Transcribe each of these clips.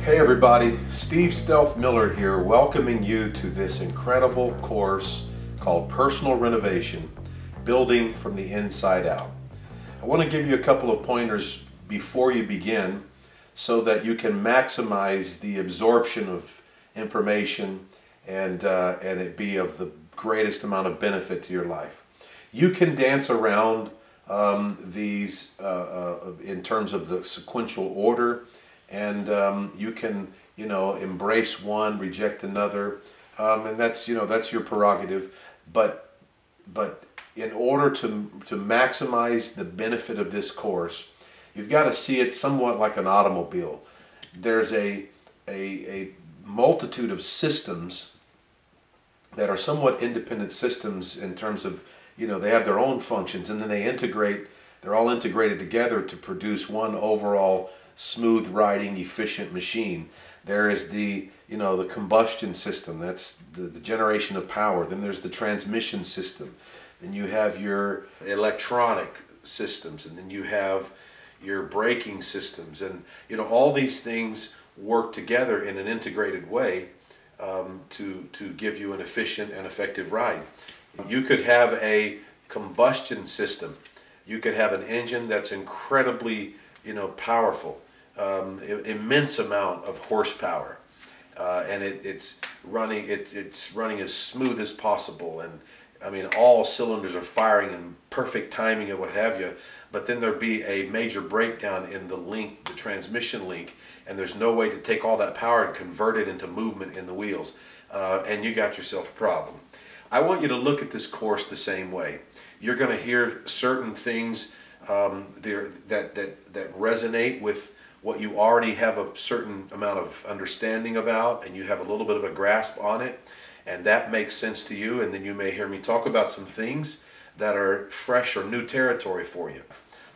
Hey everybody, Steve Stealth Miller here, welcoming you to this incredible course called Personal Renovation, Building from the Inside Out. I want to give you a couple of pointers before you begin so that you can maximize the absorption of information and it be of the greatest amount of benefit to your life. You can dance around these in terms of the sequential order, and you can, embrace one, reject another, and that's your prerogative. But in order to maximize the benefit of this course, you've got to see it somewhat like an automobile. There's a multitude of systems that are somewhat independent systems in terms of, they have their own functions, and then they're all integrated together to produce one overall smooth riding, efficient machine. There is the combustion system, that's the generation of power. Then there's the transmission system. Then you have your electronic systems, and then you have your braking systems, and all these things work together in an integrated way to give you an efficient and effective ride. You could have a combustion system. You could have an engine that's incredibly powerful, immense amount of horsepower, and it's running as smooth as possible, and I mean all cylinders are firing in perfect timing and what have you. But then there'd be a major breakdown in the transmission link, and there's no way to take all that power and convert it into movement in the wheels, and you got yourself a problem. I want you to look at this course the same way. You're going to hear certain things that resonate with what you already have a certain amount of understanding about, and you have a little bit of a grasp on it, and that makes sense to you. And then you may hear me talk about some things that are fresh or new territory for you.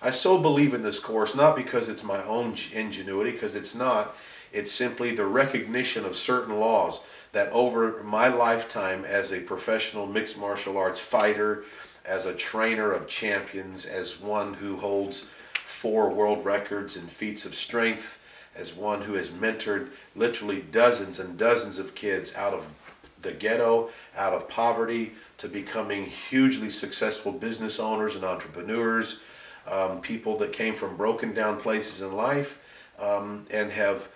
I so believe in this course, not because it's my own ingenuity, because it's not. It's simply the recognition of certain laws that over my lifetime as a professional mixed martial arts fighter, as a trainer of champions, as one who holds 4 world records in feats of strength, as one who has mentored literally dozens and dozens of kids out of the ghetto, out of poverty, to becoming hugely successful business owners and entrepreneurs, people that came from broken down places in life and have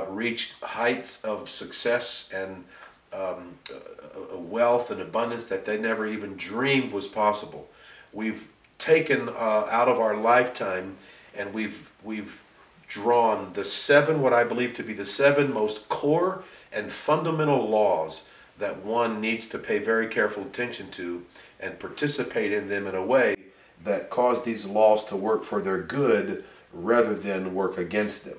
reached heights of success and wealth and abundance that they never even dreamed was possible. We've taken out of our lifetime, and we've drawn what I believe to be the 7 most core and fundamental laws that one needs to pay very careful attention to and participate in them in a way that cause these laws to work for their good rather than work against them.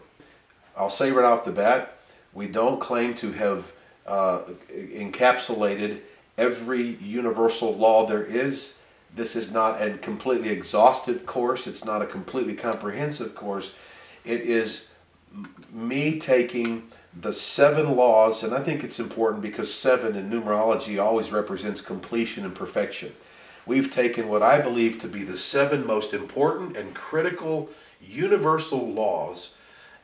I'll say right off the bat, we don't claim to have encapsulated every universal law there is. This is not a completely exhaustive course. It's not a completely comprehensive course. It is me taking the 7 laws, and I think it's important because 7 in numerology always represents completion and perfection. We've taken what I believe to be the 7 most important and critical universal laws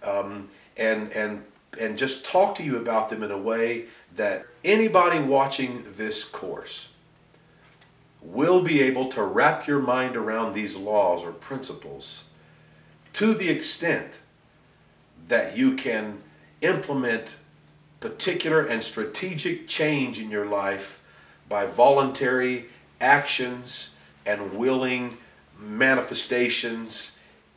and just talk to you about them in a way that anybody watching this course will be able to wrap your mind around these laws or principles to the extent that you can implement particular and strategic change in your life by voluntary actions and willing manifestations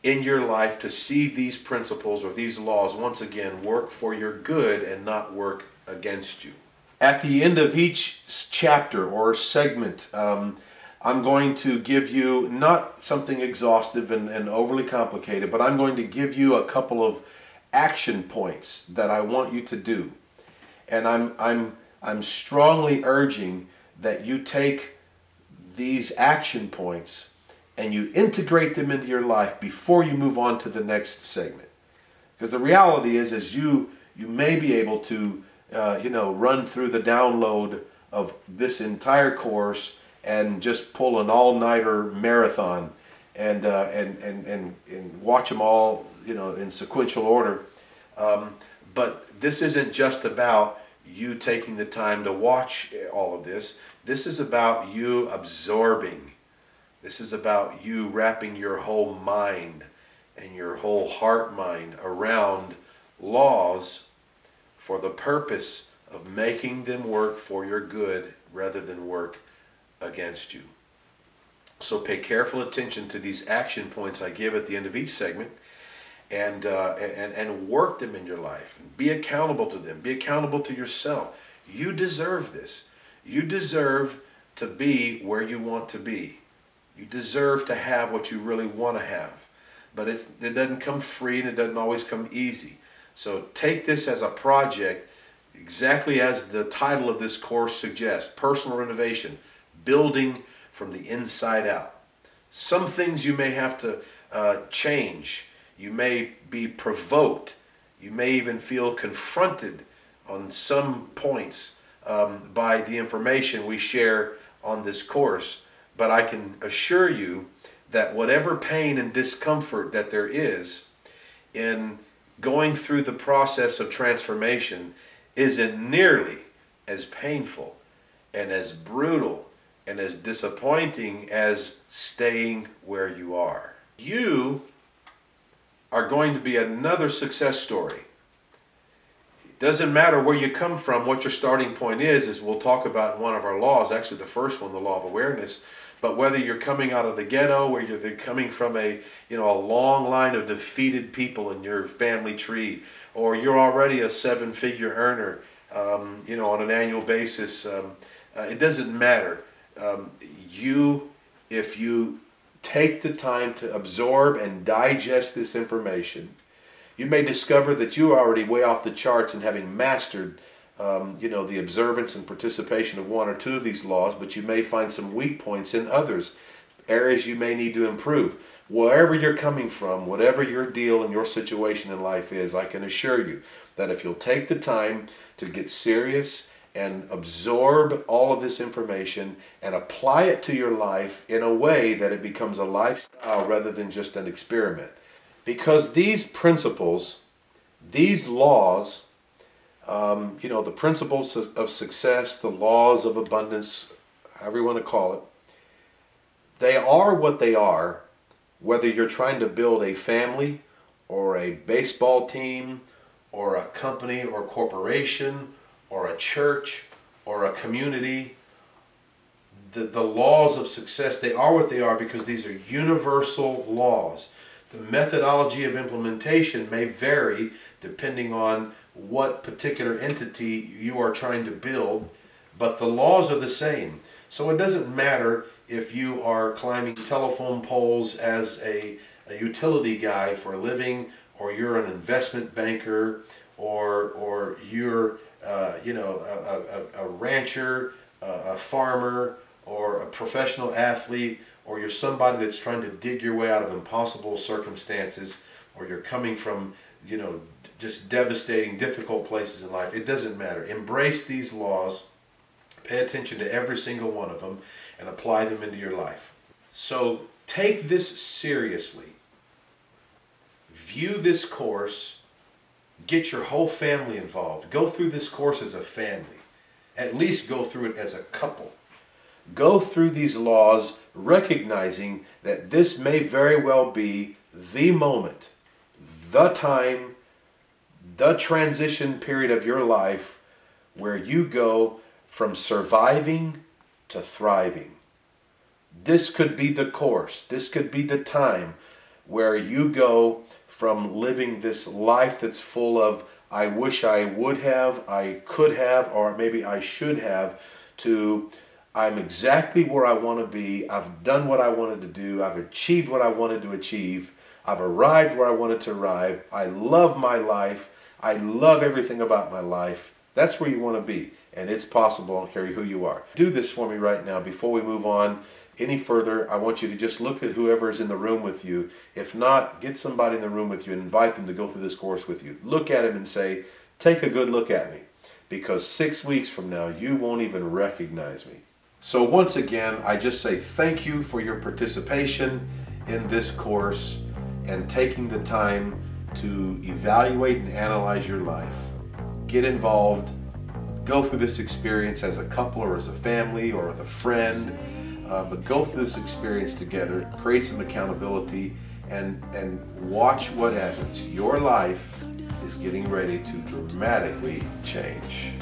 in your life to see these principles or these laws once again work for your good and not work against you. At the end of each chapter or segment, I'm going to give you not something exhaustive and overly complicated, but I'm going to give you a couple of action points that I want you to do. And I'm strongly urging that you take these action points and you integrate them into your life before you move on to the next segment. Because the reality is you may be able to run through the download of this entire course and just pull an all-nighter marathon and watch them all in sequential order. But this isn't just about you taking the time to watch all of this. This is about you absorbing. This is about you wrapping your whole mind and your whole heart mind around laws for the purpose of making them work for your good rather than work against you. So pay careful attention to these action points I give at the end of each segment, and work them in your life. Be accountable to them. Be accountable to yourself. You deserve this. You deserve to be where you want to be. You deserve to have what you really want to have. But it doesn't come free, and it doesn't always come easy. So take this as a project, exactly as the title of this course suggests: personal renovation, building from the inside out. Some things you may have to change. You may be provoked. You may even feel confronted on some points by the information we share on this course. But I can assure you that whatever pain and discomfort that there is in going through the process of transformation isn't nearly as painful and as brutal and as disappointing as staying where you are. You are going to be another success story. It doesn't matter where you come from, what your starting point is, as we'll talk about in one of our laws, actually the first one, the law of awareness. But whether you're coming out of the ghetto, or you're coming from a long line of defeated people in your family tree, or you're already a seven-figure earner, on an annual basis, it doesn't matter. If you take the time to absorb and digest this information, you may discover that you are already way off the charts in having mastered the observance and participation of one or two of these laws, but you may find some weak points in others, areas you may need to improve. Wherever you're coming from, whatever your deal and your situation in life is, I can assure you that if you'll take the time to get serious and absorb all of this information and apply it to your life in a way that it becomes a lifestyle rather than just an experiment. Because these principles, these laws, the principles of success, the laws of abundance, however you want to call it, they are what they are, whether you're trying to build a family or a baseball team or a company or corporation or a church or a community. The laws of success, they are what they are because these are universal laws. The methodology of implementation may vary depending on what particular entity you are trying to build, but the laws are the same. So it doesn't matter if you are climbing telephone poles as a utility guy for a living, or you're an investment banker, or you're a rancher, a farmer, or a professional athlete, or you're somebody that's trying to dig your way out of impossible circumstances, or you're coming from just devastating, difficult places in life. It doesn't matter. Embrace these laws, pay attention to every single one of them, and apply them into your life. So take this seriously. View this course. Get your whole family involved. Go through this course as a family. At least go through it as a couple. Go through these laws recognizing that this may very well be the moment, the time, the transition period of your life where you go from surviving to thriving. This could be the course. This could be the time where you go from living this life that's full of I wish I would have, I could have, or maybe I should have, to I'm exactly where I want to be. I've done what I wanted to do. I've achieved what I wanted to achieve. I've arrived where I wanted to arrive. I love my life. I love everything about my life. That's where you want to be. And it's possible. I don't care who you are. Do this for me right now. Before we move on any further, I want you to just look at whoever is in the room with you. If not, get somebody in the room with you and invite them to go through this course with you. Look at him and say, take a good look at me. Because 6 weeks from now, you won't even recognize me. So once again, I just say thank you for your participation in this course and taking the time to evaluate and analyze your life. Get involved. Go through this experience as a couple or as a family or with a friend. But go through this experience together, create some accountability, and watch what happens. Your life is getting ready to dramatically change.